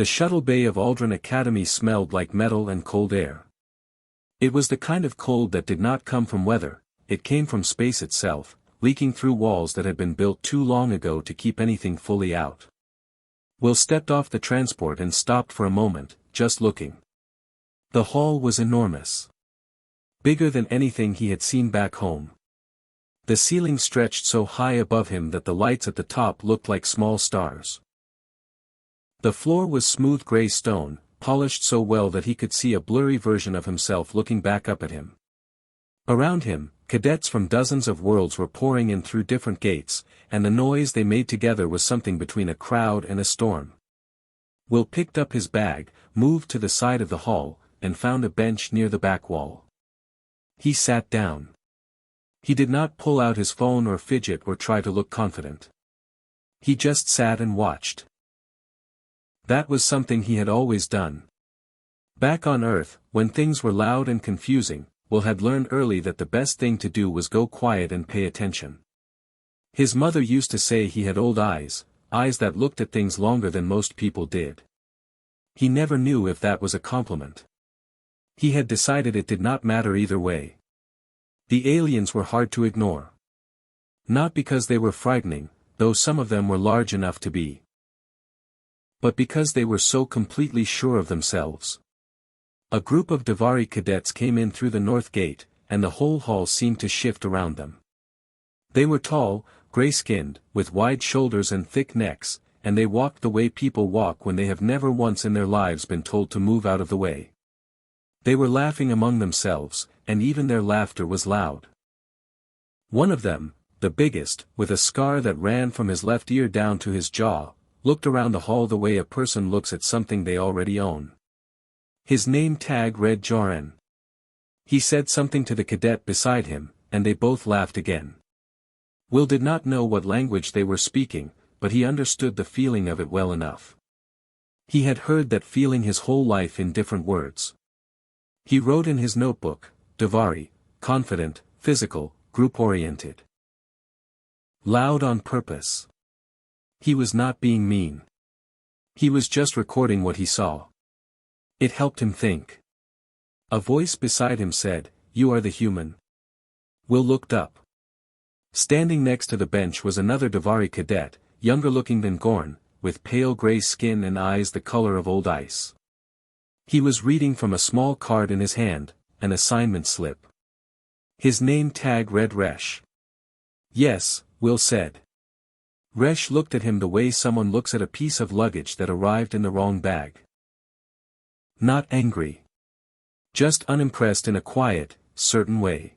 The shuttle bay of Aldrin Academy smelled like metal and cold air. It was the kind of cold that did not come from weather, it came from space itself, leaking through walls that had been built too long ago to keep anything fully out. Will stepped off the transport and stopped for a moment, just looking. The hall was enormous. Bigger than anything he had seen back home. The ceiling stretched so high above him that the lights at the top looked like small stars. The floor was smooth gray stone, polished so well that he could see a blurry version of himself looking back up at him. Around him, cadets from dozens of worlds were pouring in through different gates, and the noise they made together was something between a crowd and a storm. Will picked up his bag, moved to the side of the hall, and found a bench near the back wall. He sat down. He did not pull out his phone or fidget or try to look confident. He just sat and watched. That was something he had always done. Back on Earth, when things were loud and confusing, Will had learned early that the best thing to do was go quiet and pay attention. His mother used to say he had old eyes, eyes that looked at things longer than most people did. He never knew if that was a compliment. He had decided it did not matter either way. The aliens were hard to ignore. Not because they were frightening, though some of them were large enough to be. But because they were so completely sure of themselves. A group of Davari cadets came in through the north gate, and the whole hall seemed to shift around them. They were tall, gray-skinned, with wide shoulders and thick necks, and they walked the way people walk when they have never once in their lives been told to move out of the way. They were laughing among themselves, and even their laughter was loud. One of them, the biggest, with a scar that ran from his left ear down to his jaw, looked around the hall the way a person looks at something they already own. His name tag read Joran. He said something to the cadet beside him, and they both laughed again. Will did not know what language they were speaking, but he understood the feeling of it well enough. He had heard that feeling his whole life in different words. He wrote in his notebook, Davari, confident, physical, group-oriented. Loud on purpose. He was not being mean. He was just recording what he saw. It helped him think. A voice beside him said, "You are the human." Will looked up. Standing next to the bench was another Davari cadet, younger looking than Gorn, with pale gray skin and eyes the color of old ice. He was reading from a small card in his hand, an assignment slip. His name tag read Resh. "Yes," Will said. Resh looked at him the way someone looks at a piece of luggage that arrived in the wrong bag. Not angry. Just unimpressed in a quiet, certain way.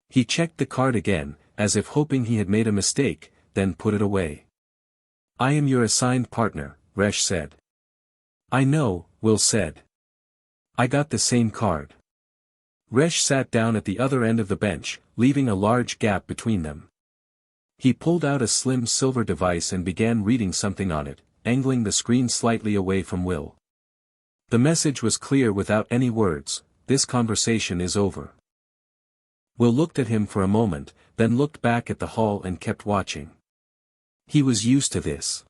He checked the card again, as if hoping he had made a mistake, then put it away. "I am your assigned partner," Resh said. "I know," Will said. "I got the same card." Resh sat down at the other end of the bench, leaving a large gap between them. He pulled out a slim silver device and began reading something on it, angling the screen slightly away from Will. The message was clear without any words: "This conversation is over." Will looked at him for a moment, then looked back at the hall and kept watching. He was used to this.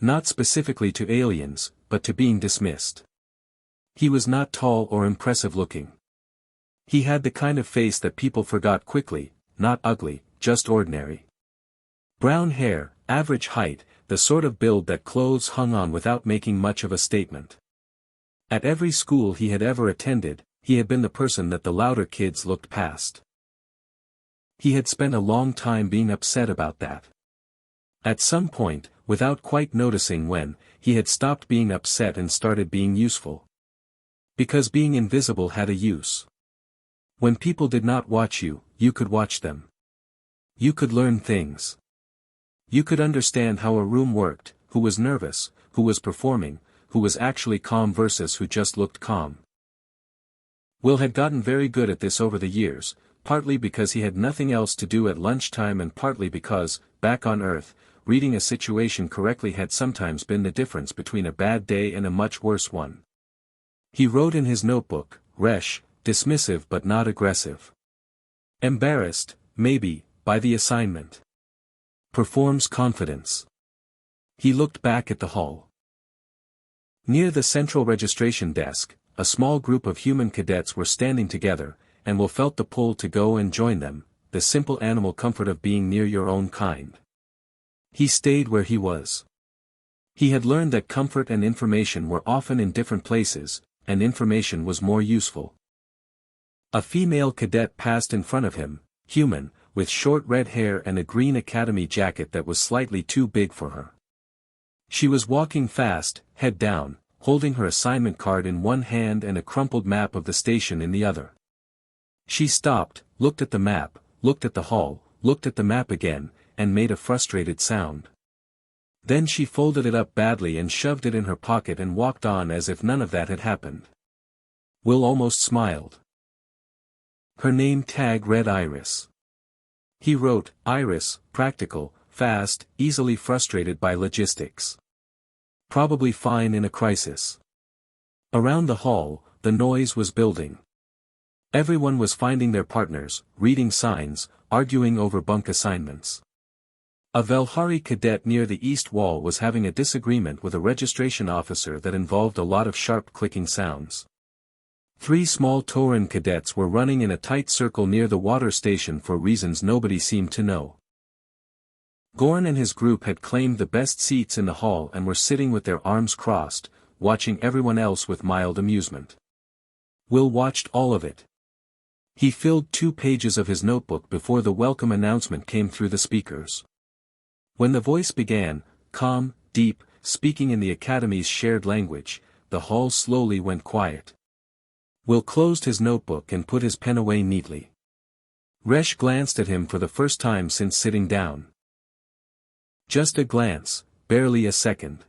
Not specifically to aliens, but to being dismissed. He was not tall or impressive looking. He had the kind of face that people forgot quickly, not ugly, just ordinary. Brown hair, average height, the sort of build that clothes hung on without making much of a statement. At every school he had ever attended, he had been the person that the louder kids looked past. He had spent a long time being upset about that. At some point, without quite noticing when, he had stopped being upset and started being useful. Because being invisible had a use. When people did not watch you, you could watch them. You could learn things. You could understand how a room worked, who was nervous, who was performing, who was actually calm versus who just looked calm. Will had gotten very good at this over the years, partly because he had nothing else to do at lunchtime and partly because, back on Earth, reading a situation correctly had sometimes been the difference between a bad day and a much worse one. He wrote in his notebook, Resh, dismissive but not aggressive. Embarrassed, maybe, by the assignment. Performs confidence. He looked back at the hall. Near the central registration desk, a small group of human cadets were standing together, and Will felt the pull to go and join them, the simple animal comfort of being near your own kind. He stayed where he was. He had learned that comfort and information were often in different places, and information was more useful. A female cadet passed in front of him, human, with short red hair and a green academy jacket that was slightly too big for her. She was walking fast, head down, holding her assignment card in one hand and a crumpled map of the station in the other. She stopped, looked at the map, looked at the hall, looked at the map again, and made a frustrated sound. Then she folded it up badly and shoved it in her pocket and walked on as if none of that had happened. Will almost smiled. Her name tag read Iris. He wrote, Iris, practical, fast, easily frustrated by logistics. Probably fine in a crisis. Around the hall, the noise was building. Everyone was finding their partners, reading signs, arguing over bunk assignments. A Velhari cadet near the east wall was having a disagreement with a registration officer that involved a lot of sharp clicking sounds. 3 small Tauran cadets were running in a tight circle near the water station for reasons nobody seemed to know. Gorn and his group had claimed the best seats in the hall and were sitting with their arms crossed, watching everyone else with mild amusement. Will watched all of it. He filled 2 pages of his notebook before the welcome announcement came through the speakers. When the voice began, calm, deep, speaking in the Academy's shared language, the hall slowly went quiet. Will closed his notebook and put his pen away neatly. Resh glanced at him for the first time since sitting down. Just a glance, barely a second.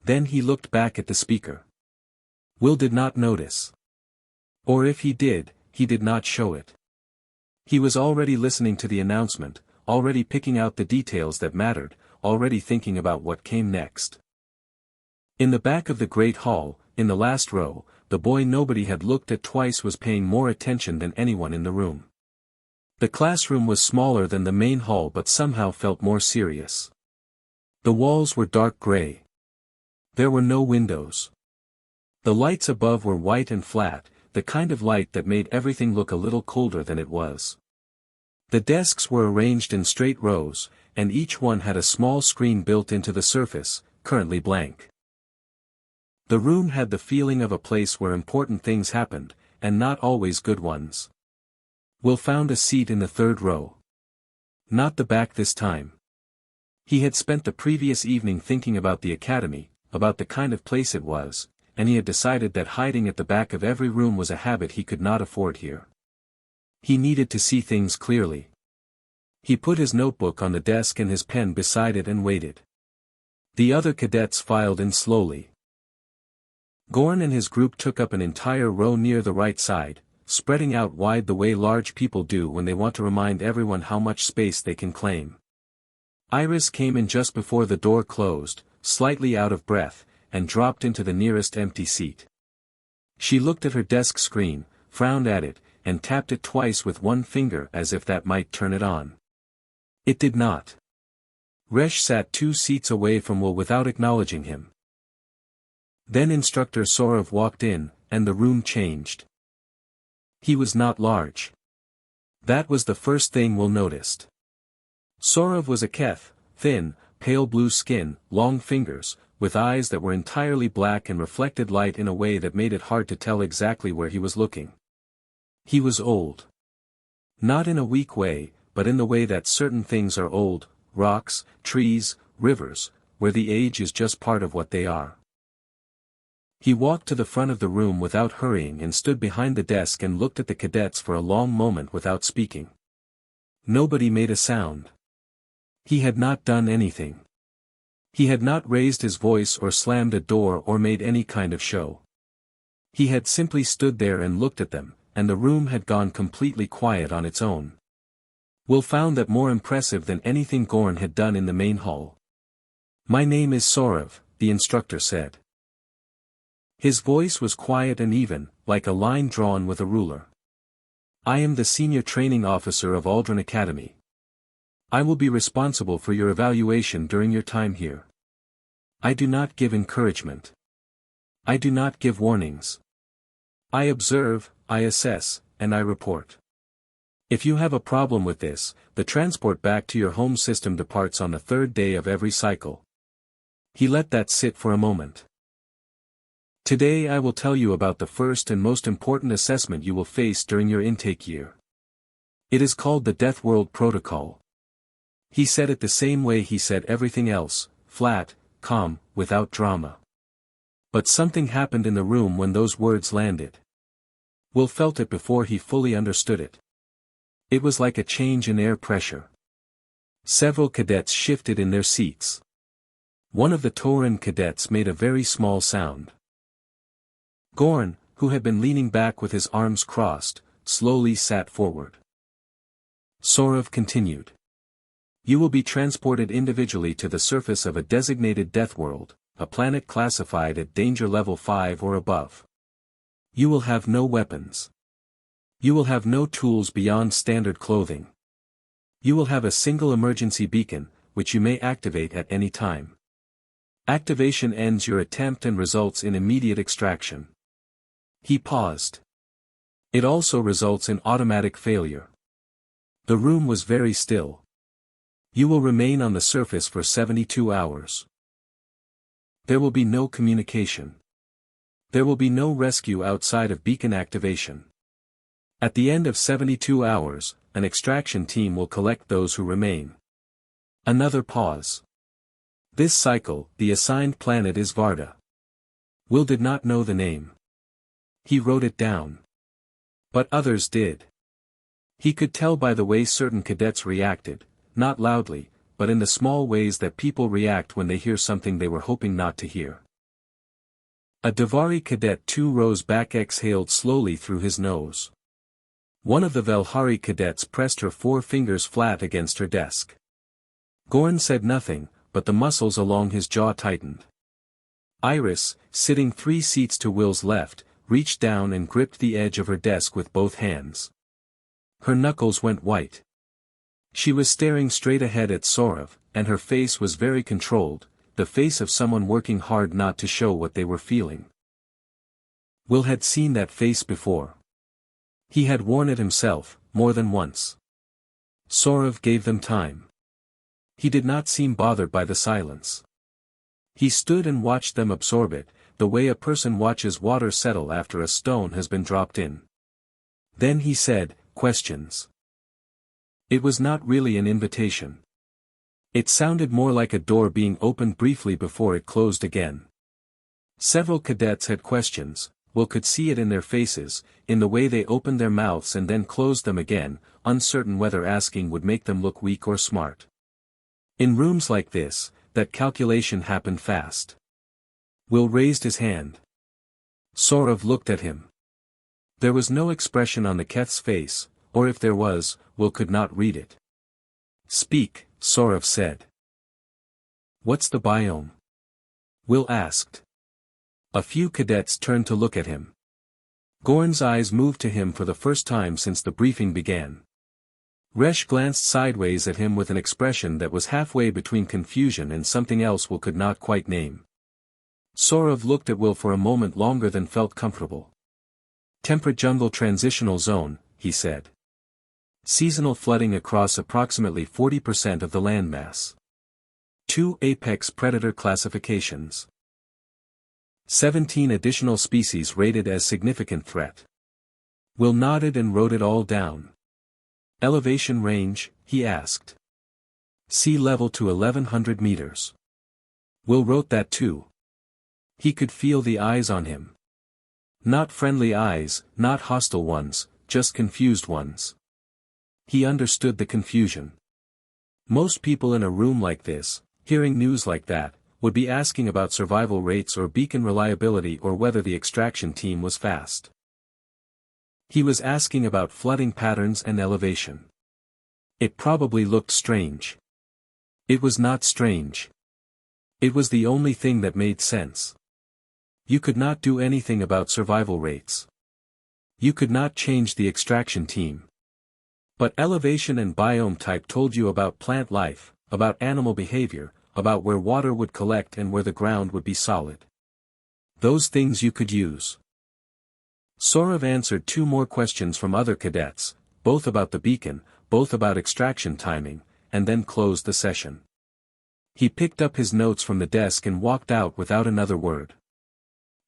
Then he looked back at the speaker. Will did not notice. Or if he did not show it. He was already listening to the announcement, already picking out the details that mattered, already thinking about what came next. In the back of the great hall, in the last row, the boy nobody had looked at twice was paying more attention than anyone in the room. The classroom was smaller than the main hall but somehow felt more serious. The walls were dark gray. There were no windows. The lights above were white and flat, the kind of light that made everything look a little colder than it was. The desks were arranged in straight rows, and each one had a small screen built into the surface, currently blank. The room had the feeling of a place where important things happened, and not always good ones. Will found a seat in the 3rd row. Not the back this time. He had spent the previous evening thinking about the Academy, about the kind of place it was, and he had decided that hiding at the back of every room was a habit he could not afford here. He needed to see things clearly. He put his notebook on the desk and his pen beside it and waited. The other cadets filed in slowly. Gorn and his group took up an entire row near the right side, spreading out wide the way large people do when they want to remind everyone how much space they can claim. Iris came in just before the door closed, slightly out of breath, and dropped into the nearest empty seat. She looked at her desk screen, frowned at it, and tapped it twice with one finger as if that might turn it on. It did not. Resh sat 2 seats away from Will without acknowledging him. Then Instructor Sorav walked in, and the room changed. He was not large. That was the first thing Will noticed. Sorav was a Keth, thin, pale blue skin, long fingers, with eyes that were entirely black and reflected light in a way that made it hard to tell exactly where he was looking. He was old. Not in a weak way, but in the way that certain things are old, rocks, trees, rivers, where the age is just part of what they are. He walked to the front of the room without hurrying and stood behind the desk and looked at the cadets for a long moment without speaking. Nobody made a sound. He had not done anything. He had not raised his voice or slammed a door or made any kind of show. He had simply stood there and looked at them, and the room had gone completely quiet on its own. Will found that more impressive than anything Gorn had done in the main hall. "My name is Sorav," the instructor said. His voice was quiet and even, like a line drawn with a ruler. "I am the senior training officer of Aldrin Academy. I will be responsible for your evaluation during your time here. I do not give encouragement. I do not give warnings. I observe, I assess, and I report. If you have a problem with this, the transport back to your home system departs on the third day of every cycle. He let that sit for a moment. Today I will tell you about the first and most important assessment you will face during your intake year. It is called the Deathworld Protocol. He said it the same way he said everything else, flat, calm, without drama. But something happened in the room when those words landed. Will felt it before he fully understood it. It was like a change in air pressure. Several cadets shifted in their seats. One of the Tauran cadets made a very small sound. Gorn, who had been leaning back with his arms crossed, slowly sat forward. Sorov continued. You will be transported individually to the surface of a designated death world, a planet classified at danger level 5 or above. You will have no weapons. You will have no tools beyond standard clothing. You will have a single emergency beacon, which you may activate at any time. Activation ends your attempt and results in immediate extraction. He paused. It also results in automatic failure. The room was very still. You will remain on the surface for 72 hours. There will be no communication. There will be no rescue outside of beacon activation. At the end of 72 hours, an extraction team will collect those who remain. Another pause. This cycle, the assigned planet is Varda. Will did not know the name. He wrote it down. But others did. He could tell by the way certain cadets reacted, not loudly, but in the small ways that people react when they hear something they were hoping not to hear. A Davari cadet 2 rows back exhaled slowly through his nose. One of the Velhari cadets pressed her 4 fingers flat against her desk. Gorn said nothing, but the muscles along his jaw tightened. Iris, sitting 3 seats to Will's left, reached down and gripped the edge of her desk with both hands. Her knuckles went white. She was staring straight ahead at Sorov, and her face was very controlled, the face of someone working hard not to show what they were feeling. Will had seen that face before. He had worn it himself, more than once. Sorov gave them time. He did not seem bothered by the silence. He stood and watched them absorb it, the way a person watches water settle after a stone has been dropped in. Then he said, questions. It was not really an invitation. It sounded more like a door being opened briefly before it closed again. Several cadets had questions. Will could see it in their faces, in the way they opened their mouths and then closed them again, uncertain whether asking would make them look weak or smart. In rooms like this, that calculation happened fast. Will raised his hand. Sorov looked at him. There was no expression on the Keth's face, or if there was, Will could not read it. Speak, Sorov said. What's the biome? Will asked. A few cadets turned to look at him. Gorn's eyes moved to him for the first time since the briefing began. Resh glanced sideways at him with an expression that was halfway between confusion and something else Will could not quite name. Sorov looked at Will for a moment longer than felt comfortable. Temperate jungle transitional zone, he said. Seasonal flooding across approximately 40% of the landmass. 2 apex predator classifications. 17 additional species rated as significant threat. Will nodded and wrote it all down. Elevation range, he asked. Sea level to 1100 meters. Will wrote that too. He could feel the eyes on him. Not friendly eyes, not hostile ones, just confused ones. He understood the confusion. Most people in a room like this, hearing news like that, would be asking about survival rates or beacon reliability or whether the extraction team was fast. He was asking about flooding patterns and elevation. It probably looked strange. It was not strange. It was the only thing that made sense. You could not do anything about survival rates. You could not change the extraction team. But elevation and biome type told you about plant life, about animal behavior, about where water would collect and where the ground would be solid. Those things you could use. Sorav answered 2 more questions from other cadets, both about the beacon, both about extraction timing, and then closed the session. He picked up his notes from the desk and walked out without another word.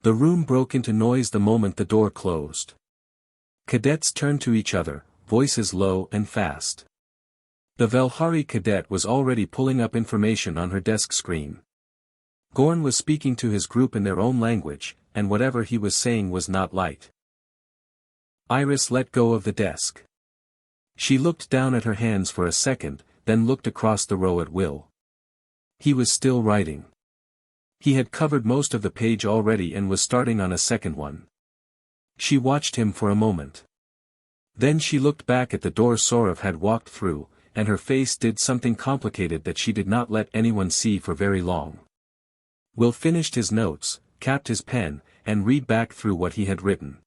The room broke into noise the moment the door closed. Cadets turned to each other, voices low and fast. The Velhari cadet was already pulling up information on her desk screen. Gorn was speaking to his group in their own language, and whatever he was saying was not light. Iris let go of the desk. She looked down at her hands for a second, then looked across the row at Will. He was still writing. He had covered most of the page already and was starting on a second one. She watched him for a moment. Then she looked back at the door Sorav had walked through, and her face did something complicated that she did not let anyone see for very long. Will finished his notes, capped his pen, and read back through what he had written.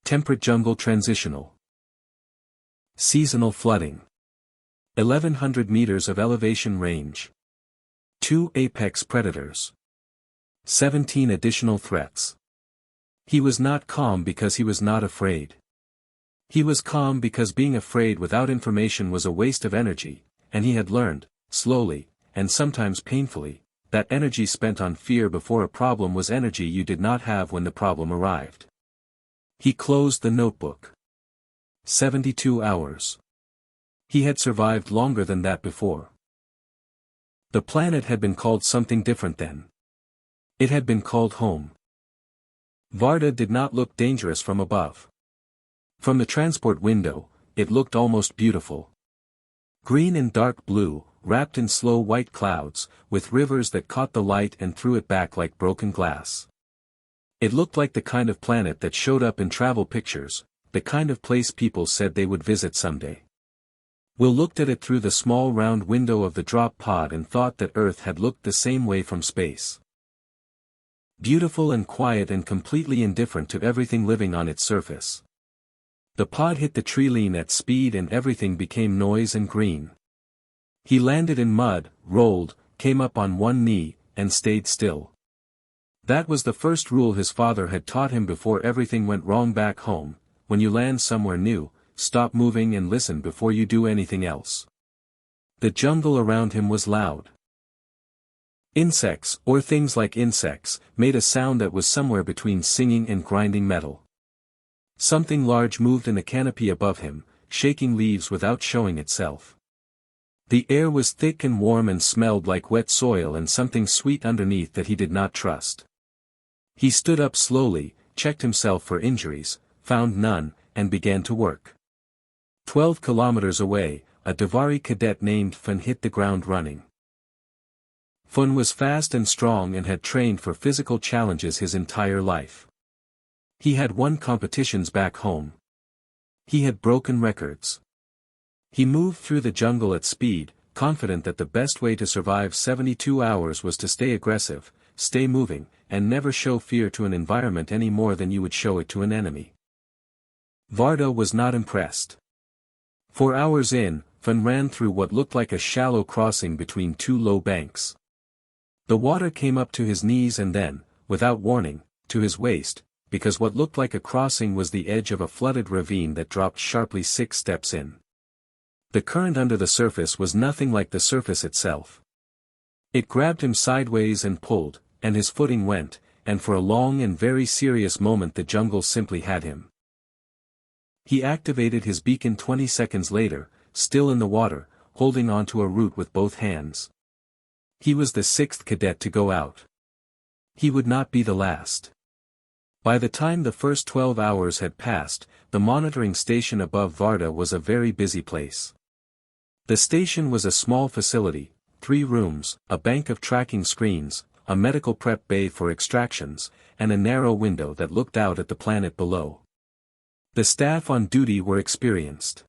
Temperate jungle transitional. Seasonal flooding. 1100 meters of elevation range. 2 apex predators. 17 additional threats. He was not calm because he was not afraid. He was calm because being afraid without information was a waste of energy, and he had learned, slowly, and sometimes painfully, that energy spent on fear before a problem was energy you did not have when the problem arrived. He closed the notebook. 72 hours. He had survived longer than that before. The planet had been called something different then. It had been called home. Varda did not look dangerous from above. From the transport window, it looked almost beautiful. Green and dark blue, wrapped in slow white clouds, with rivers that caught the light and threw it back like broken glass. It looked like the kind of planet that showed up in travel pictures, the kind of place people said they would visit someday. Will looked at it through the small round window of the drop pod and thought that Earth had looked the same way from space. Beautiful and quiet and completely indifferent to everything living on its surface. The pod hit the tree line at speed and everything became noise and green. He landed in mud, rolled, came up on one knee, and stayed still. That was the first rule his father had taught him before everything went wrong back home: when you land somewhere new, stop moving and listen before you do anything else. The jungle around him was loud. Insects, or things like insects, made a sound that was somewhere between singing and grinding metal. Something large moved in the canopy above him, shaking leaves without showing itself. The air was thick and warm and smelled like wet soil and something sweet underneath that he did not trust. He stood up slowly, checked himself for injuries, found none, and began to work. 12 kilometers away, a Davari cadet named Fun hit the ground running. Fun was fast and strong and had trained for physical challenges his entire life. He had won competitions back home. He had broken records. He moved through the jungle at speed, confident that the best way to survive 72 hours was to stay aggressive, stay moving, and never show fear to an environment any more than you would show it to an enemy. Varda was not impressed. 4 hours in, Fun ran through what looked like a shallow crossing between 2 low banks. The water came up to his knees and then, without warning, to his waist, because what looked like a crossing was the edge of a flooded ravine that dropped sharply 6 steps in. The current under the surface was nothing like the surface itself. It grabbed him sideways and pulled, and his footing went, and for a long and very serious moment the jungle simply had him. He activated his beacon 20 seconds later, still in the water, holding onto a root with both hands. He was the 6th cadet to go out. He would not be the last. By the time the first 12 hours had passed, the monitoring station above Varda was a very busy place. The station was a small facility, 3 rooms, a bank of tracking screens, a medical prep bay for extractions, and a narrow window that looked out at the planet below. The staff on duty were experienced.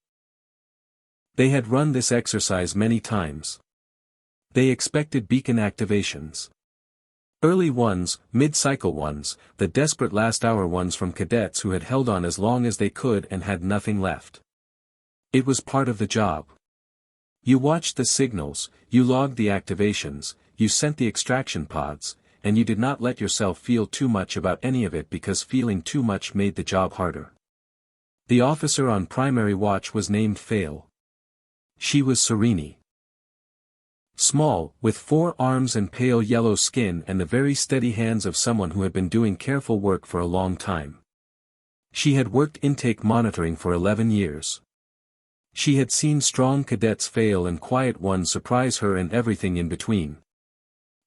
They had run this exercise many times. They expected beacon activations. Early ones, mid-cycle ones, the desperate last-hour ones from cadets who had held on as long as they could and had nothing left. It was part of the job. You watched the signals, you logged the activations, you sent the extraction pods, and you did not let yourself feel too much about any of it because feeling too much made the job harder. The officer on primary watch was named Fail. She was Serene. Small, with 4 arms and pale yellow skin and the very steady hands of someone who had been doing careful work for a long time. She had worked intake monitoring for 11 years. She had seen strong cadets fail and quiet ones surprise her and everything in between.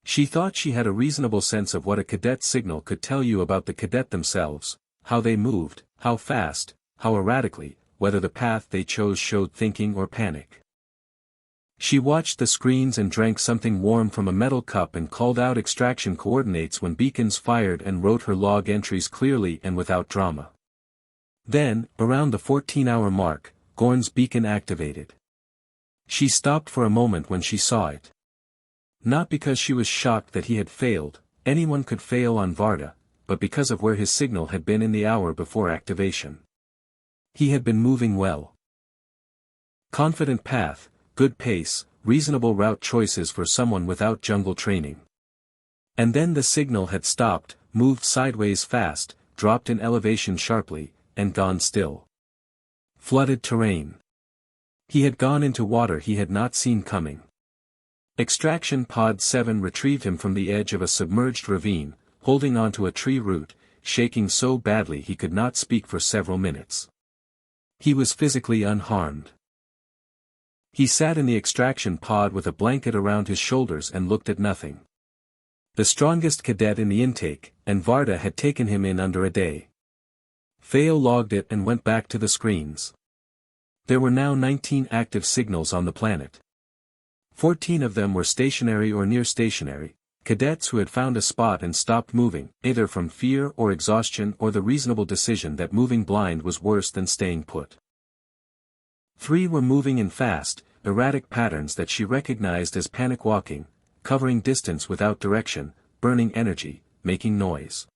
She thought she had a reasonable sense of what a cadet signal could tell you about the cadet themselves, how they moved, how fast, how erratically, whether the path they chose showed thinking or panic. She watched the screens and drank something warm from a metal cup and called out extraction coordinates when beacons fired and wrote her log entries clearly and without drama. Then, around the 14-hour mark, Gorn's beacon activated. She stopped for a moment when she saw it. Not because she was shocked that he had failed, anyone could fail on Varda, but because of where his signal had been in the hour before activation. He had been moving well. Confident path, good pace, reasonable route choices for someone without jungle training. And then the signal had stopped, moved sideways fast, dropped in elevation sharply, and gone still. Flooded terrain. He had gone into water he had not seen coming. Extraction Pod 7 retrieved him from the edge of a submerged ravine, holding onto a tree root, shaking so badly he could not speak for several minutes. He was physically unharmed. He sat in the extraction pod with a blanket around his shoulders and looked at nothing. The strongest cadet in the intake, and Varda had taken him in under a day. Fail logged it and went back to the screens. There were now 19 active signals on the planet. 14 of them were stationary or near stationary, cadets who had found a spot and stopped moving, either from fear or exhaustion or the reasonable decision that moving blind was worse than staying put. 3 were moving in fast, erratic patterns that she recognized as panic walking, covering distance without direction, burning energy, making noise.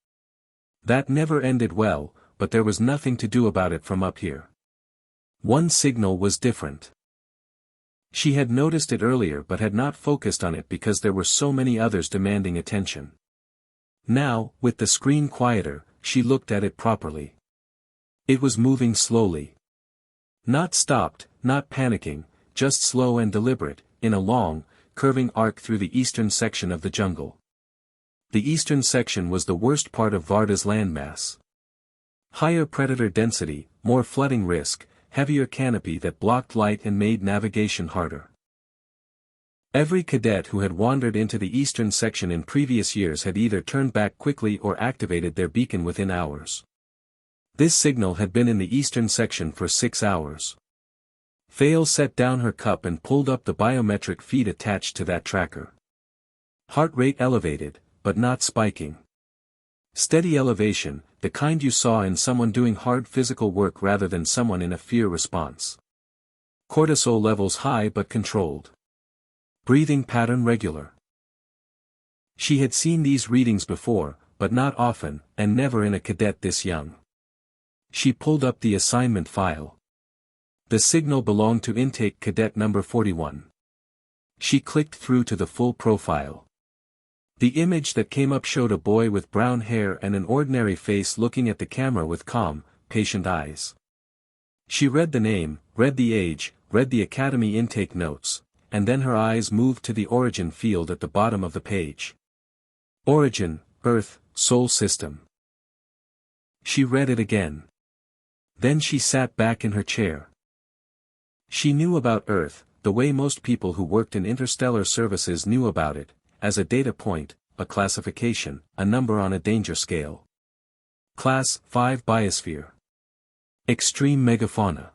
That never ended well, but there was nothing to do about it from up here. One signal was different. She had noticed it earlier but had not focused on it because there were so many others demanding attention. Now, with the screen quieter, she looked at it properly. It was moving slowly. Not stopped, not panicking, just slow and deliberate, in a long, curving arc through the eastern section of the jungle. The eastern section was the worst part of Varda's landmass. Higher predator density, more flooding risk, heavier canopy that blocked light and made navigation harder. Every cadet who had wandered into the eastern section in previous years had either turned back quickly or activated their beacon within hours. This signal had been in the eastern section for 6 hours. Fail set down her cup and pulled up the biometric feed attached to that tracker. Heart rate elevated, but not spiking. Steady elevation, the kind you saw in someone doing hard physical work rather than someone in a fear response. Cortisol levels high but controlled. Breathing pattern regular. She had seen these readings before, but not often, and never in a cadet this young. She pulled up the assignment file. The signal belonged to intake cadet number 41. She clicked through to the full profile. The image that came up showed a boy with brown hair and an ordinary face looking at the camera with calm, patient eyes. She read the name, read the age, read the academy intake notes, and then her eyes moved to the origin field at the bottom of the page. Origin, Earth, Solar System. She read it again. Then she sat back in her chair. She knew about Earth, the way most people who worked in interstellar services knew about it, as a data point, a classification, a number on a danger scale. Class 5 Biosphere. Extreme megafauna.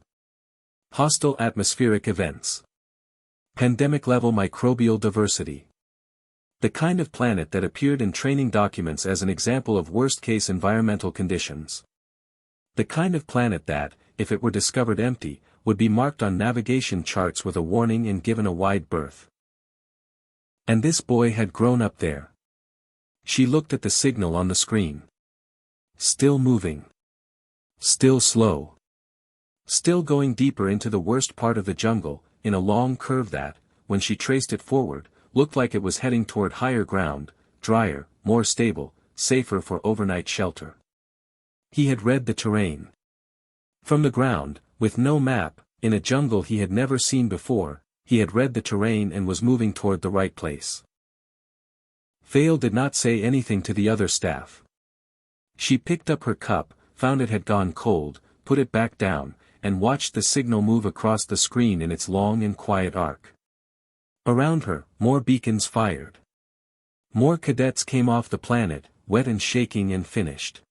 Hostile atmospheric events. Pandemic-level microbial diversity. The kind of planet that appeared in training documents as an example of worst-case environmental conditions. The kind of planet that, if it were discovered empty, would be marked on navigation charts with a warning and given a wide berth. And this boy had grown up there. She looked at the signal on the screen. Still moving. Still slow. Still going deeper into the worst part of the jungle, in a long curve that, when she traced it forward, looked like it was heading toward higher ground, drier, more stable, safer for overnight shelter. He had read the terrain. From the ground, with no map, in a jungle he had never seen before, he had read the terrain and was moving toward the right place. Fail did not say anything to the other staff. She picked up her cup, found it had gone cold, put it back down, and watched the signal move across the screen in its long and quiet arc. Around her, more beacons fired. More cadets came off the planet, wet and shaking and finished.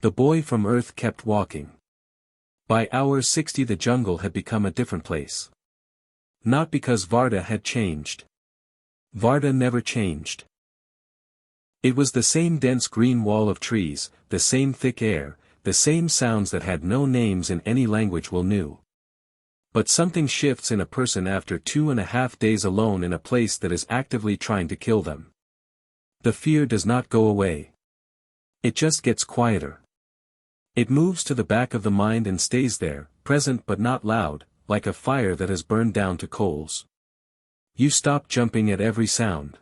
The boy from Earth kept walking. By hour 60 the jungle had become a different place. Not because Varda had changed. Varda never changed. It was the same dense green wall of trees, the same thick air, the same sounds that had no names in any language Will knew. But something shifts in a person after 2.5 days alone in a place that is actively trying to kill them. The fear does not go away. It just gets quieter. It moves to the back of the mind and stays there, present but not loud, like a fire that has burned down to coals. You stop jumping at every sound.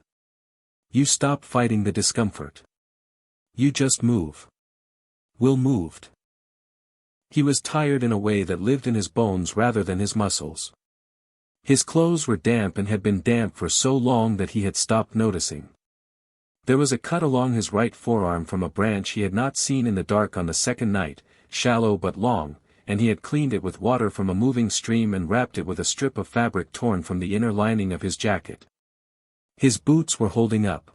You stop fighting the discomfort. You just move. Will moved. He was tired in a way that lived in his bones rather than his muscles. His clothes were damp and had been damp for so long that he had stopped noticing. There was a cut along his right forearm from a branch he had not seen in the dark on the second night, shallow but long, and he had cleaned it with water from a moving stream and wrapped it with a strip of fabric torn from the inner lining of his jacket. His boots were holding up.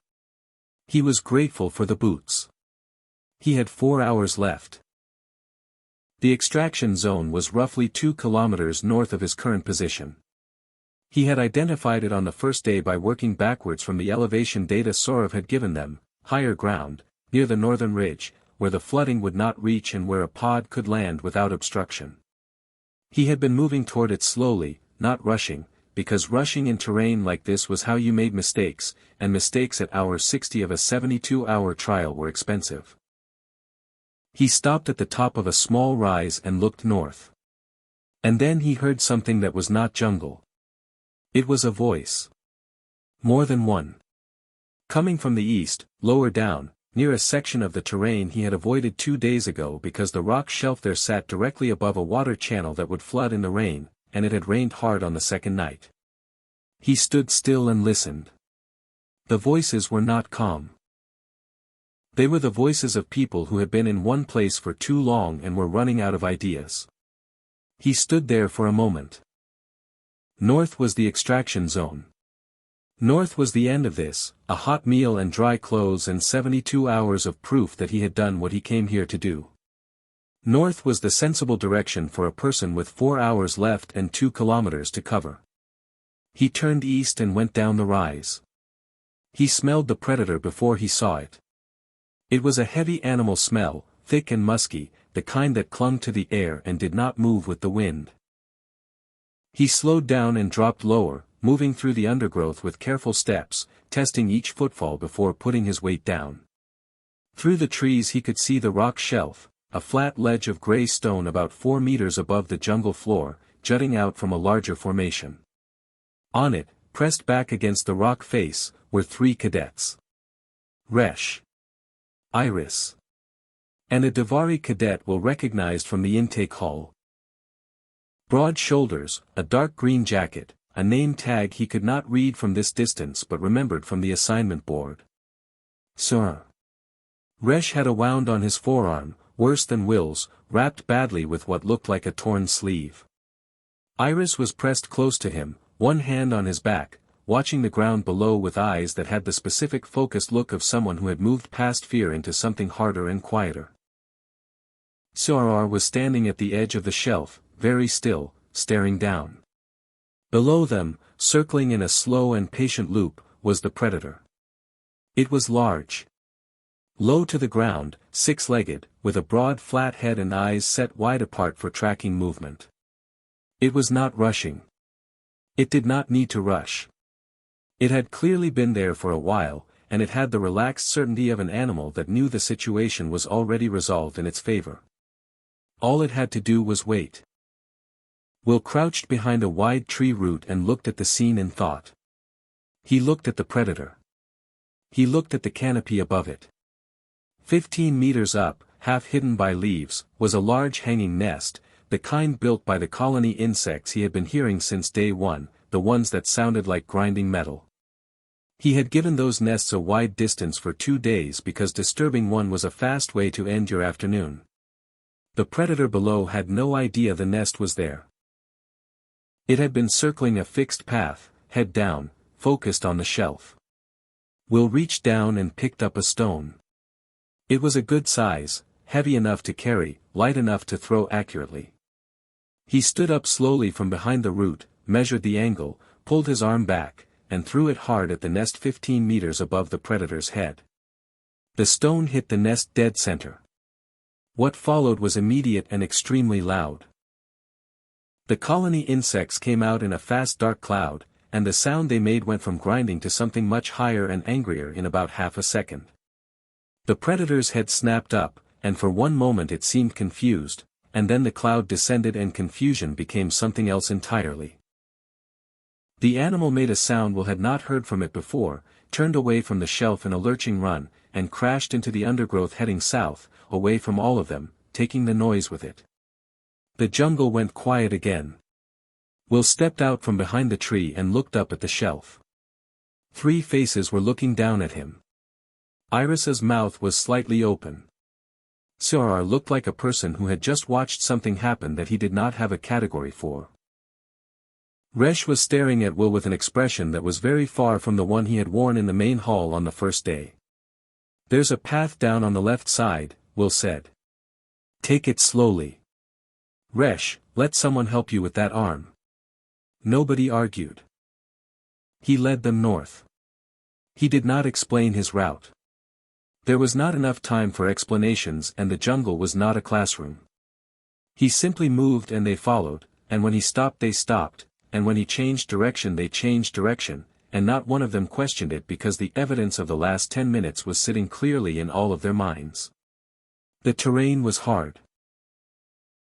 He was grateful for the boots. He had 4 hours left. The extraction zone was roughly 2 kilometers north of his current position. He had identified it on the first day by working backwards from the elevation data Sorav had given them, higher ground, near the northern ridge, where the flooding would not reach and where a pod could land without obstruction. He had been moving toward it slowly, not rushing, because rushing in terrain like this was how you made mistakes, and mistakes at hour 60 of a 72-hour trial were expensive. He stopped at the top of a small rise and looked north. And then he heard something that was not jungle. It was a voice. More than one. Coming from the east, lower down, near a section of the terrain he had avoided 2 days ago because the rock shelf there sat directly above a water channel that would flood in the rain, and it had rained hard on the second night. He stood still and listened. The voices were not calm. They were the voices of people who had been in one place for too long and were running out of ideas. He stood there for a moment. North was the extraction zone. North was the end of this, a hot meal and dry clothes and 72 hours of proof that he had done what he came here to do. North was the sensible direction for a person with 4 hours left and 2 kilometers to cover. He turned east and went down the rise. He smelled the predator before he saw it. It was a heavy animal smell, thick and musky, the kind that clung to the air and did not move with the wind. He slowed down and dropped lower, moving through the undergrowth with careful steps, testing each footfall before putting his weight down. Through the trees he could see the rock shelf, a flat ledge of gray stone about 4 meters above the jungle floor, jutting out from a larger formation. On it, pressed back against the rock face, were 3 cadets. Resh, Iris, and a Davari cadet Will recognized from the intake hall. Broad shoulders, a dark green jacket, a name tag he could not read from this distance but remembered from the assignment board. Sir. Resh had a wound on his forearm, worse than Will's, wrapped badly with what looked like a torn sleeve. Iris was pressed close to him, one hand on his back, watching the ground below with eyes that had the specific focused look of someone who had moved past fear into something harder and quieter. Sorar was standing at the edge of the shelf, very still, staring down. Below them, circling in a slow and patient loop, was the predator. It was large. Low to the ground, 6-legged, with a broad flat head and eyes set wide apart for tracking movement. It was not rushing. It did not need to rush. It had clearly been there for a while, and it had the relaxed certainty of an animal that knew the situation was already resolved in its favor. All it had to do was wait. Will crouched behind a wide tree root and looked at the scene in thought. He looked at the predator. He looked at the canopy above it. 15 meters up, half hidden by leaves, was a large hanging nest, the kind built by the colony insects he had been hearing since day one, the ones that sounded like grinding metal. He had given those nests a wide distance for 2 days because disturbing one was a fast way to end your afternoon. The predator below had no idea the nest was there. It had been circling a fixed path, head down, focused on the shelf. Will reached down and picked up a stone. It was a good size, heavy enough to carry, light enough to throw accurately. He stood up slowly from behind the root, measured the angle, pulled his arm back, and threw it hard at the nest 15 meters above the predator's head. The stone hit the nest dead center. What followed was immediate and extremely loud. The colony insects came out in a fast dark cloud, and the sound they made went from grinding to something much higher and angrier in about half a second. The predator's head snapped up, and for one moment it seemed confused, and then the cloud descended and confusion became something else entirely. The animal made a sound Will had not heard from it before, turned away from the shelf in a lurching run, and crashed into the undergrowth heading south, away from all of them, taking the noise with it. The jungle went quiet again. Will stepped out from behind the tree and looked up at the shelf. 3 faces were looking down at him. Iris's mouth was slightly open. Surar looked like a person who had just watched something happen that he did not have a category for. Resh was staring at Will with an expression that was very far from the one he had worn in the main hall on the first day. "There's a path down on the left side," Will said. "Take it slowly. Resh, let someone help you with that arm." Nobody argued. He led them north. He did not explain his route. There was not enough time for explanations and the jungle was not a classroom. He simply moved and they followed, and when he stopped they stopped, and when he changed direction they changed direction, and not one of them questioned it because the evidence of the last 10 minutes was sitting clearly in all of their minds. The terrain was hard.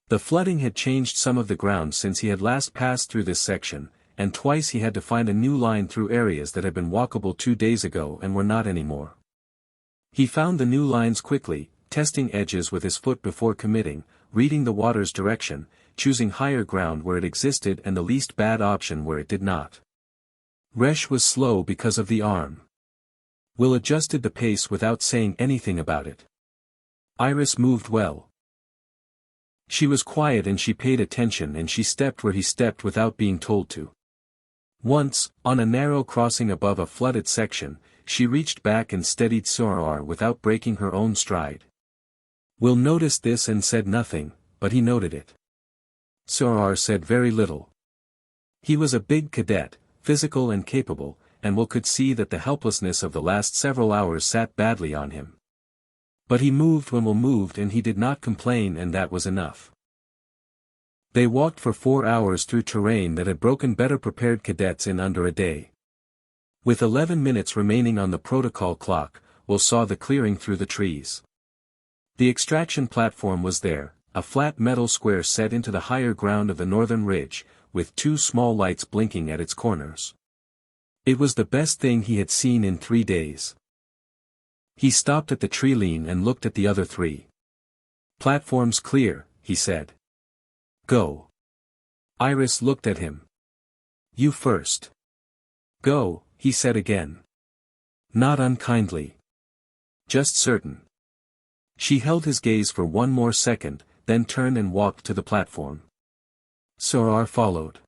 The flooding had changed some of the ground since he had last passed through this section, and twice he had to find a new line through areas that had been walkable 2 days ago and were not anymore. He found the new lines quickly, testing edges with his foot before committing, reading the water's direction, choosing higher ground where it existed and the least bad option where it did not. Resh was slow because of the arm. Will adjusted the pace without saying anything about it. Iris moved well. She was quiet and she paid attention and she stepped where he stepped without being told to. Once, on a narrow crossing above a flooded section, she reached back and steadied Surar without breaking her own stride. Will noticed this and said nothing, but he noted it. Surar said very little. He was a big cadet, physical and capable, and Will could see that the helplessness of the last several hours sat badly on him. But he moved when Will moved and he did not complain and that was enough. They walked for 4 hours through terrain that had broken better prepared cadets in under a day. With 11 minutes remaining on the protocol clock, Will saw the clearing through the trees. The extraction platform was there, a flat metal square set into the higher ground of the northern ridge, with 2 small lights blinking at its corners. It was the best thing he had seen in 3 days. He stopped at the tree lean and looked at the other 3. "Platform's clear," he said. "Go." Iris looked at him. "You first." "Go," he said again. Not unkindly. Just certain. She held his gaze for 1 more second, then turned and walked to the platform. Surar followed.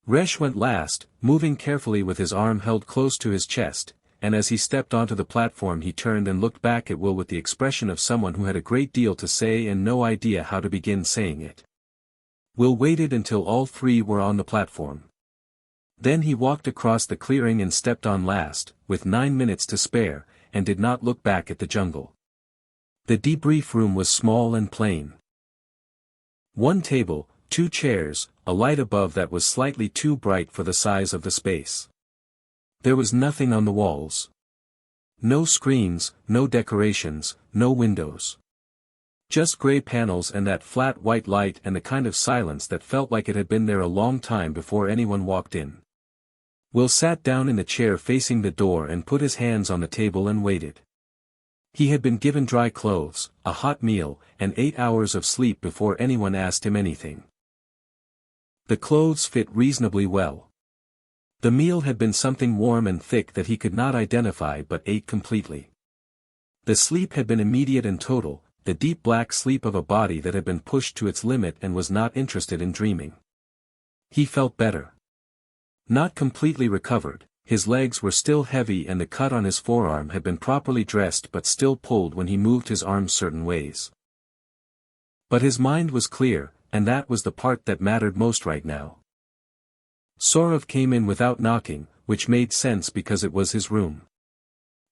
Resh went last, moving carefully with his arm held close to his chest, and as he stepped onto the platform he turned and looked back at Will with the expression of someone who had a great deal to say and no idea how to begin saying it. Will waited until all 3 were on the platform. Then he walked across the clearing and stepped on last, with 9 minutes to spare, and did not look back at the jungle. The debrief room was small and plain. 1 table, 2 chairs, a light above that was slightly too bright for the size of the space. There was nothing on the walls. No screens, no decorations, no windows. Just gray panels and that flat white light and the kind of silence that felt like it had been there a long time before anyone walked in. Will sat down in the chair facing the door and put his hands on the table and waited. He had been given dry clothes, a hot meal, and 8 hours of sleep before anyone asked him anything. The clothes fit reasonably well. The meal had been something warm and thick that he could not identify but ate completely. The sleep had been immediate and total, the deep black sleep of a body that had been pushed to its limit and was not interested in dreaming. He felt better. Not completely recovered, his legs were still heavy and the cut on his forearm had been properly dressed but still pulled when he moved his arms certain ways. But his mind was clear, and that was the part that mattered most right now. Sorov came in without knocking, which made sense because it was his room.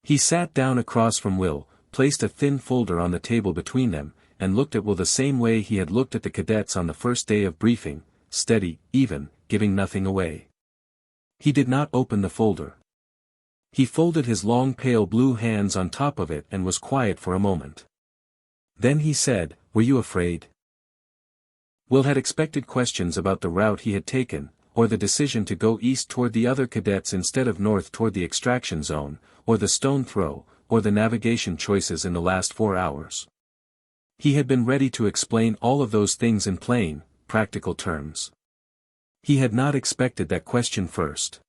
He sat down across from Will, placed a thin folder on the table between them, and looked at Will the same way he had looked at the cadets on the first day of briefing, steady, even, giving nothing away. He did not open the folder. He folded his long pale blue hands on top of it and was quiet for a moment. Then he said, "Were you afraid?" Will had expected questions about the route he had taken, or the decision to go east toward the other cadets instead of north toward the extraction zone, or the stone throw, or the navigation choices in the last 4 hours. He had been ready to explain all of those things in plain, practical terms. He had not expected that question first.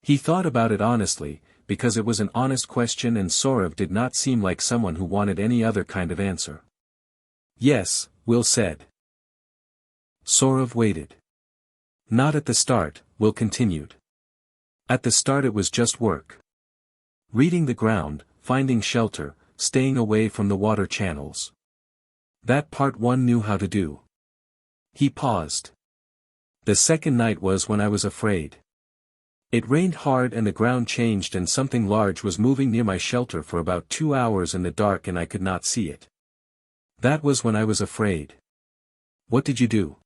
He thought about it honestly, because it was an honest question and Sorov did not seem like someone who wanted any other kind of answer. "Yes," Will said. Sorov waited. "Not at the start," Will continued. "At the start it was just work. Reading the ground, finding shelter, staying away from the water channels. That part one knew how to do." He paused. "The second night was when I was afraid. It rained hard and the ground changed and something large was moving near my shelter for about 2 hours in the dark and I could not see it. That was when I was afraid." "What did you do?"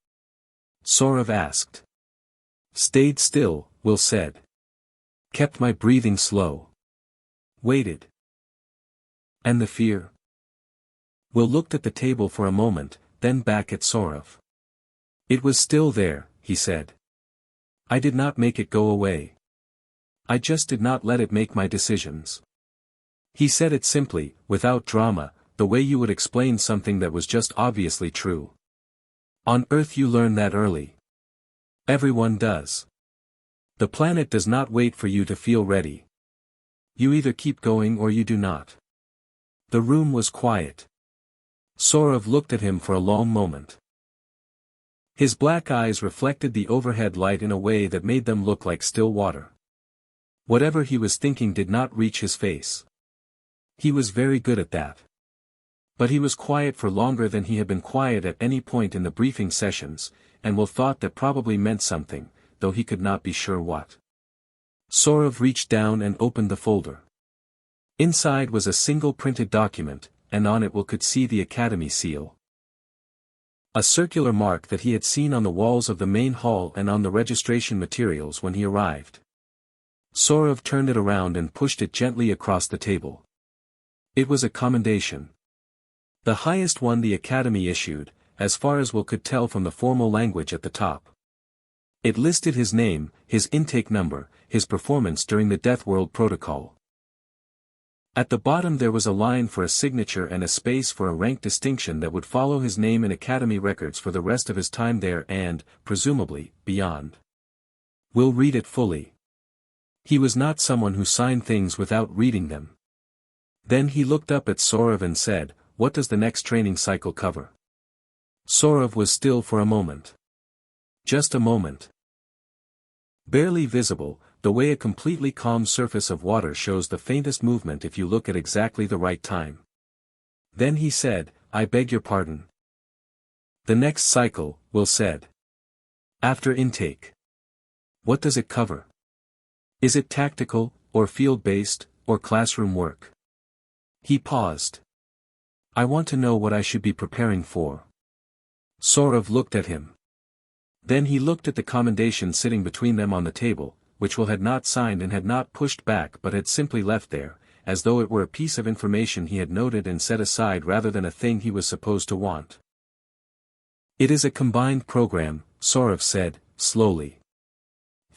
Sorov asked. "Stayed still," Will said. "Kept my breathing slow. Waited." "And the fear?" Will looked at the table for a moment, then back at Sorov. "It was still there," he said. "I did not make it go away. I just did not let it make my decisions." He said it simply, without drama, the way you would explain something that was just obviously true. On Earth you learn that early. Everyone does. The planet does not wait for you to feel ready. You either keep going or you do not. The room was quiet. Sorov looked at him for a long moment. His black eyes reflected the overhead light in a way that made them look like still water. Whatever he was thinking did not reach his face. He was very good at that. But he was quiet for longer than he had been quiet at any point in the briefing sessions, and Will thought that probably meant something, though he could not be sure what. Sorov reached down and opened the folder. Inside was a single printed document, and on it Will could see the Academy seal. A circular mark that he had seen on the walls of the main hall and on the registration materials when he arrived. Sorov turned it around and pushed it gently across the table. It was a commendation. The highest one the Academy issued, as far as Will could tell from the formal language at the top. It listed his name, his intake number, his performance during the Deathworld protocol. At the bottom there was a line for a signature and a space for a rank distinction that would follow his name in Academy records for the rest of his time there and, presumably, beyond. Will read it fully. He was not someone who signed things without reading them. Then he looked up at Sorov and said, "What does the next training cycle cover?" Sorov was still for a moment. Just a moment. Barely visible, the way a completely calm surface of water shows the faintest movement if you look at exactly the right time. Then he said, "I beg your pardon." "The next cycle," Will said. "After intake. What does it cover? Is it tactical, or field-based, or classroom work?" He paused. "I want to know what I should be preparing for." Sorov looked at him. Then he looked at the commendation sitting between them on the table, which Will had not signed and had not pushed back but had simply left there, as though it were a piece of information he had noted and set aside rather than a thing he was supposed to want. "It is a combined program," Sorov said, slowly.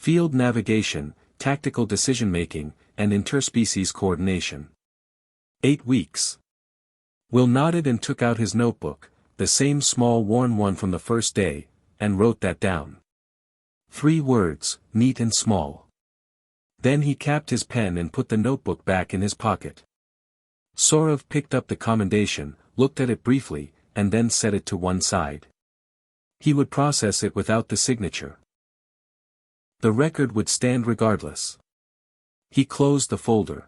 "Field navigation, tactical decision-making, and interspecies coordination. 8 weeks. Will nodded and took out his notebook, the same small worn one from the first day, and wrote that down. 3 words, neat and small. Then he capped his pen and put the notebook back in his pocket. Sorov picked up the commendation, looked at it briefly, and then set it to one side. He would process it without the signature. The record would stand regardless. He closed the folder.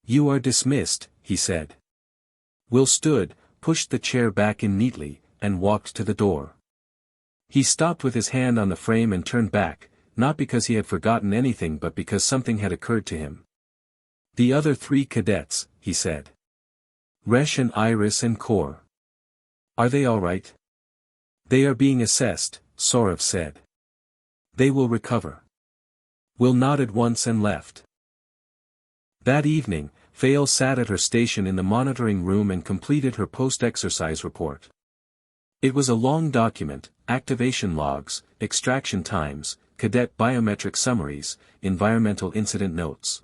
"You are dismissed," he said. Will stood, pushed the chair back in neatly, and walked to the door. He stopped with his hand on the frame and turned back, not because he had forgotten anything but because something had occurred to him. "The other 3 cadets," he said. "Resh and Iris and Kor. Are they all right?" "They are being assessed," Sorov said. "They will recover." Will nodded once and left. That evening, Fail sat at her station in the monitoring room and completed her post-exercise report. It was a long document: activation logs, extraction times, cadet biometric summaries, environmental incident notes.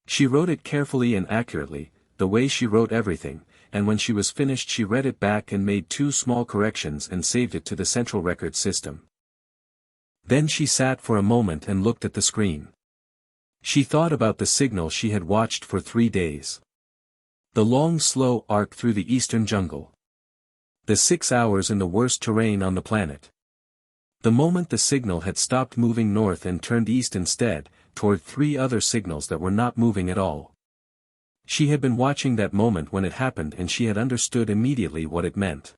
She wrote it carefully and accurately, the way she wrote everything, and when she was finished she read it back and made 2 small corrections and saved it to the central records system. Then she sat for a moment and looked at the screen. She thought about the signal she had watched for 3 days. The long slow arc through the eastern jungle. The 6 hours in the worst terrain on the planet. The moment the signal had stopped moving north and turned east instead, toward 3 other signals that were not moving at all. She had been watching that moment when it happened and she had understood immediately what it meant.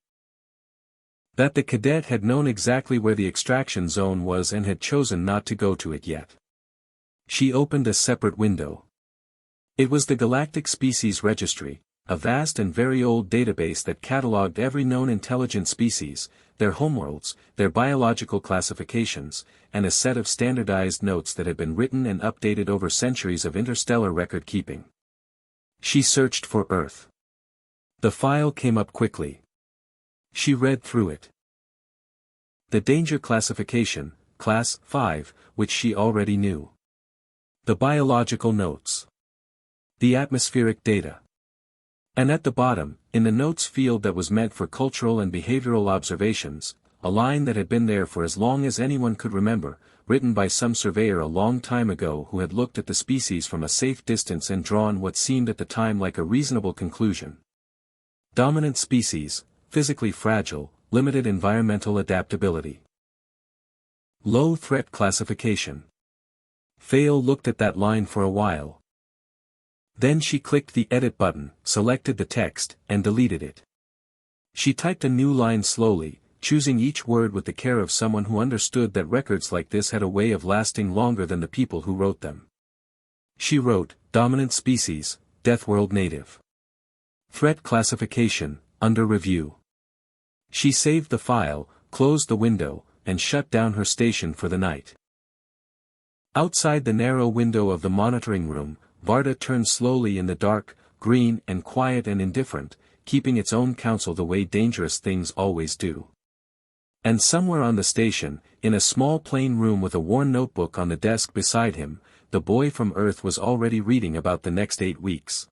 That the cadet had known exactly where the extraction zone was and had chosen not to go to it yet. She opened a separate window. It was the Galactic Species Registry, a vast and very old database that catalogued every known intelligent species, their homeworlds, their biological classifications, and a set of standardized notes that had been written and updated over centuries of interstellar record keeping. She searched for Earth. The file came up quickly. She read through it. The danger classification, Class 5, which she already knew. The biological notes. The atmospheric data. And at the bottom, in the notes field that was meant for cultural and behavioral observations, a line that had been there for as long as anyone could remember, written by some surveyor a long time ago who had looked at the species from a safe distance and drawn what seemed at the time like a reasonable conclusion. Dominant species, physically fragile, limited environmental adaptability. Low threat classification. Fail looked at that line for a while. Then she clicked the edit button, selected the text, and deleted it. She typed a new line slowly, choosing each word with the care of someone who understood that records like this had a way of lasting longer than the people who wrote them. She wrote, "Dominant species, Deathworld native. Threat classification, under review." She saved the file, closed the window, and shut down her station for the night. Outside the narrow window of the monitoring room, Varda turned slowly in the dark, green and quiet and indifferent, keeping its own counsel the way dangerous things always do. And somewhere on the station, in a small plain room with a worn notebook on the desk beside him, the boy from Earth was already reading about the next 8 weeks.